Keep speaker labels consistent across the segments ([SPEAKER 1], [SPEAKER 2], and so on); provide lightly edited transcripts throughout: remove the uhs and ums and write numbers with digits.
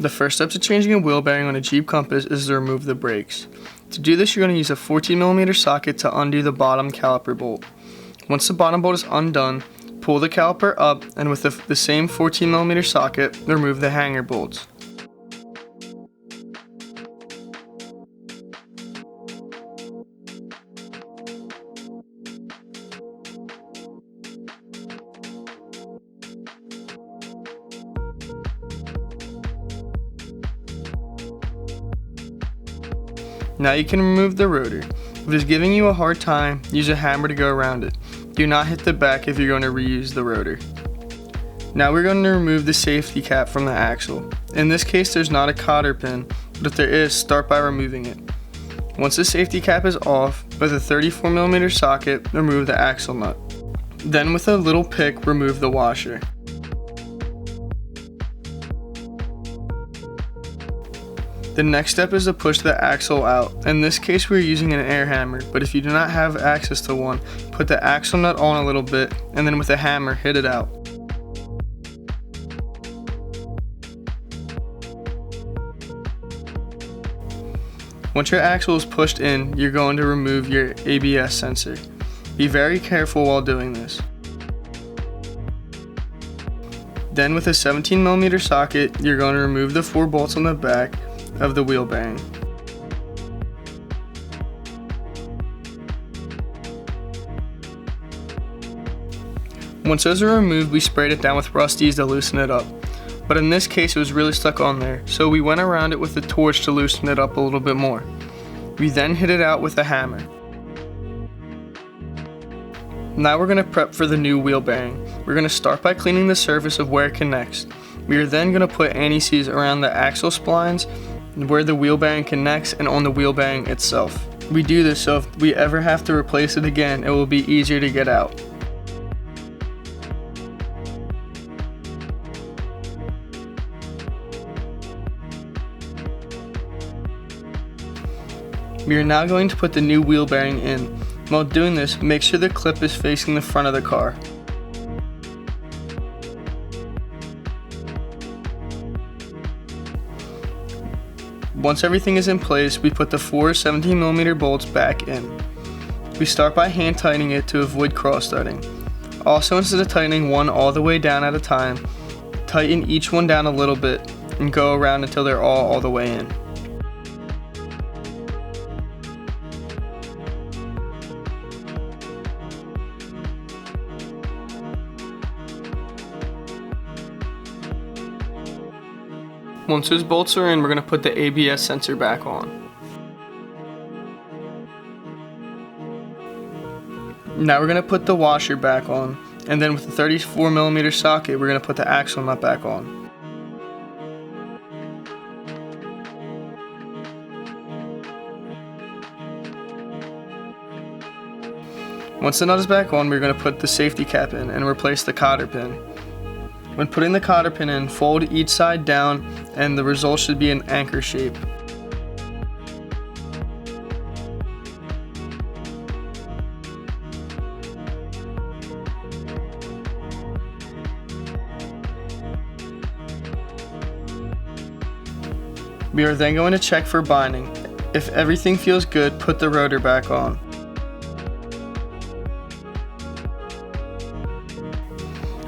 [SPEAKER 1] The first step to changing a wheel bearing on a Jeep Compass is to remove the brakes. To do this, you're going to use a 14mm socket to undo the bottom caliper bolt. Once the bottom bolt is undone, pull the caliper up, and with the same 14mm socket, remove the hanger bolts. Now you can remove the rotor. If it is giving you a hard time, use a hammer to go around it. Do not hit the back if you're going to reuse the rotor. Now we're going to remove the safety cap from the axle. In this case, there's not a cotter pin, but if there is, start by removing it. Once the safety cap is off, with a 34mm socket, remove the axle nut. Then with a little pick, remove the washer. The next step is to push the axle out. In this case, we're using an air hammer, but if you do not have access to one, put the axle nut on a little bit, and then with a hammer, hit it out. Once your axle is pushed in, you're going to remove your ABS sensor. Be very careful while doing this. Then with a 17mm socket, you're going to remove the 4 bolts on the back of the wheel bearing. Once those are removed, we sprayed it down with Rusties to loosen it up. But in this case, it was really stuck on there, so we went around it with a torch to loosen it up a little bit more. We then hit it out with a hammer. Now we're going to prep for the new wheel bearing. We're going to start by cleaning the surface of where it connects. We are then going to put anti-seize around the axle splines, where the wheel bearing connects, and on the wheel bearing itself. We do this so if we ever have to replace it again, it will be easier to get out. We are now going to put the new wheel bearing in. While doing this, make sure the clip is facing the front of the car. Once everything is in place, we put the 4 17mm bolts back in. We start by hand tightening it to avoid cross-threading. Also, instead of tightening one all the way down at a time, tighten each one down a little bit and go around until they're all the way in. Once those bolts are in, we're going to put the ABS sensor back on. Now we're going to put the washer back on, and then with the 34mm socket, we're going to put the axle nut back on. Once the nut is back on, we're going to put the safety cap in and replace the cotter pin. When putting the cotter pin in, fold each side down and the result should be an anchor shape. We are then going to check for binding. If everything feels good, put the rotor back on.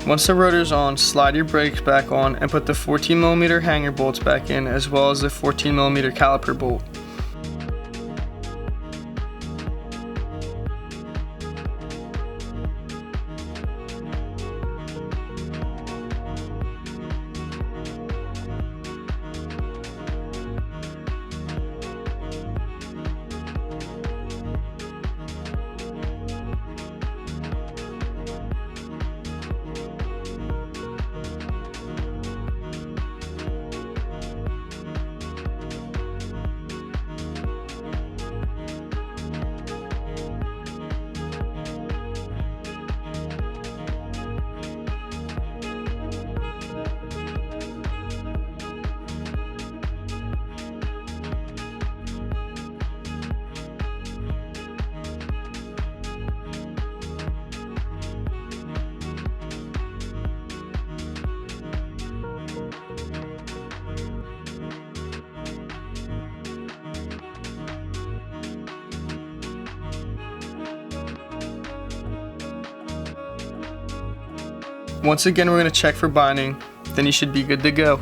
[SPEAKER 1] Once the rotor is on, slide your brakes back on and put the 14mm hanger bolts back in, as well as the 14mm caliper bolt. Once again, we're going to check for binding, then you should be good to go.